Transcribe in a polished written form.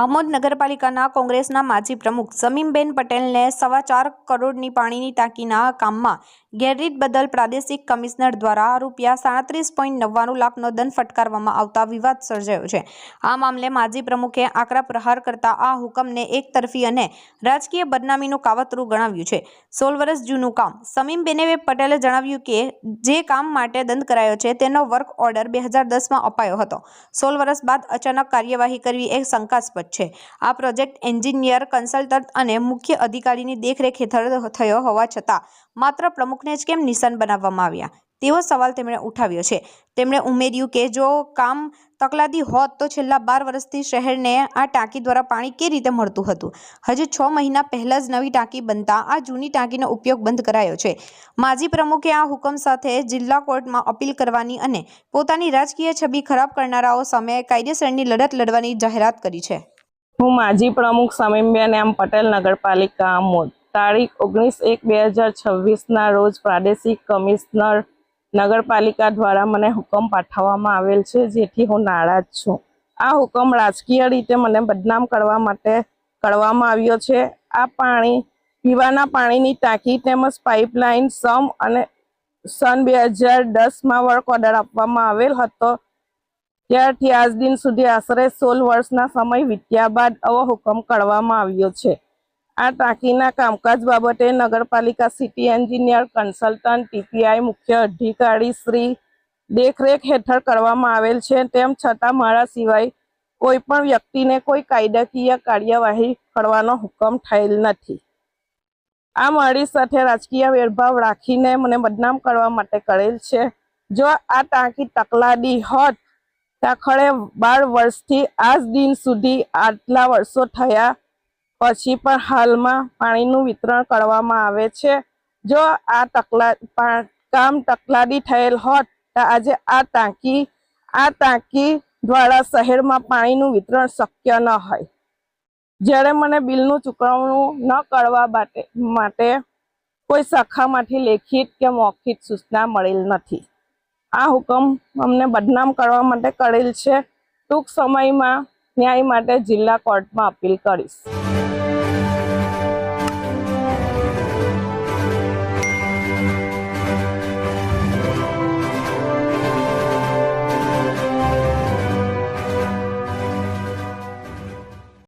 આમોદ નગરપાલિકાના કોંગ્રેસના માજી પ્રમુખ સમીમબેન પટેલને 4.25 કરોડની પાણીની ટાંકીના કામમાં ગેરરીત બદલ પ્રાદેશિક કમિશનર દ્વારા ₹37.99 લાખનો દંડ ફટકારવામાં આવતા વિવાદ સર્જાયો છે। આ મામલે માજી પ્રમુખે આકરા પ્રહાર કરતા આ હુકમને એકતરફી અને રાજકીય બદનામીનું કાવતરું ગણાવ્યું છે। 16 વર્ષ જૂનું કામ સમીમબેન પટેલે જણાવ્યું કે જે કામ માટે દંડ કરાયો છે તેનો વર્ક ઓર્ડર 2010માં અપાયો હતો। 16 વર્ષ બાદ અચાનક કાર્યવાહી કરવી એ શંકાસ્પદ છે। આ પ્રોજેક્ટ એન્જિનિયર, કન્સલ્ટન્ટ અને મુખ્ય અધિકારીની દેખરેખ હેઠળ થયો હોવા છતાં માત્ર પ્રમુખને જ કેમ નિશાન બનાવવામાં આવ્યા તેવો સવાલ તેમણે ઉઠાવ્યો છે। તેમણે ઉમેર્યું કે જો કામ તકલાદી હોત તો છેલ્લા 12 વર્ષથી શહેરને આ ટાંકી દ્વારા પાણી કેવી રીતે મળતું હતું। હજુ 6 મહિના પહેલા જ નવી ટાંકી બનતા આ જૂની ટાંકીનો ઉપયોગ બંધ કરાયો છે। માજી પ્રમુખે આ હુકમ સાથે જિલ્લા કોર્ટમાં અપીલ કરવાની અને પોતાની રાજકીય છબી ખરાબ કરનારાઓ સામે કાયદેસરની લડત લડવાની જાહેરાત કરી છે। હું માજી પ્રમુખ સમીમબેન પટેલ, નગરપાલિકા આમોદ, તારીખ 19/1/2026ના રોજ પ્રાદેશિક કમિશનર નગરપાલિકા દ્વારા મને હુકમ પાઠવવામાં આવેલ છે, જેથી હું નારાજ છું। આ હુકમ રાજકીય રીતે મને બદનામ કરવા માટે કરવામાં આવ્યો છે। આ પીવાના પાણીની ટાંકી તેમજ પાઇપલાઇન સન 2010માં વર્ક ઓર્ડર આપવામાં આવેલ હતો। ત્યારથી આજ દિન સુધી આશરે 16 વર્ષના સમય વીત્યા બાદ આવો હુકમ કરવામાં આવ્યો છે। આ ટાંકીના કામકાજ બાબતે નગરપાલિકા સિટી એન્જિનિયર, કન્સલ્ટન્ટ, TPI મુખ્ય અધિકારી શ્રી દેખરેખ હેઠળ કરવામાં આવેલ છે। તેમ છતાં મારા સિવાય કોઈ પણ વ્યક્તિને કોઈ કાયદાકીય કાર્યવાહી કરવાનો હુકમ થયેલ નથી। આ મારી સાથે રાજકીય ભેદભાવ રાખીને મને બદનામ કરવા માટે કરેલ છે। જો આ ટાંકી તકલાદી હોત આખરે 12 વર્ષથી આજ દિન સુધી આટલા વર્ષો થયા પછી પણ હાલમાં પાણીનું વિતરણ કરવામાં આવે છે। જો આ કામ તકલાદી થયેલ હોત તો આજે આ ટાંકી દ્વારા શહેરમાં પાણીનું વિતરણ શક્ય ન હોય। જ્યારે મને બિલનું ચૂકવણું ન કરવા માટે કોઈ શાખામાંથી લેખિત કે મૌખિક સૂચના મળેલ નથી। આ હુકમ અમને બદનામ કરવા માટે કરેલ છે। ટૂંક સમયમાં ન્યાય માટે જિલ્લા કોર્ટમાં અપીલ કરીશ।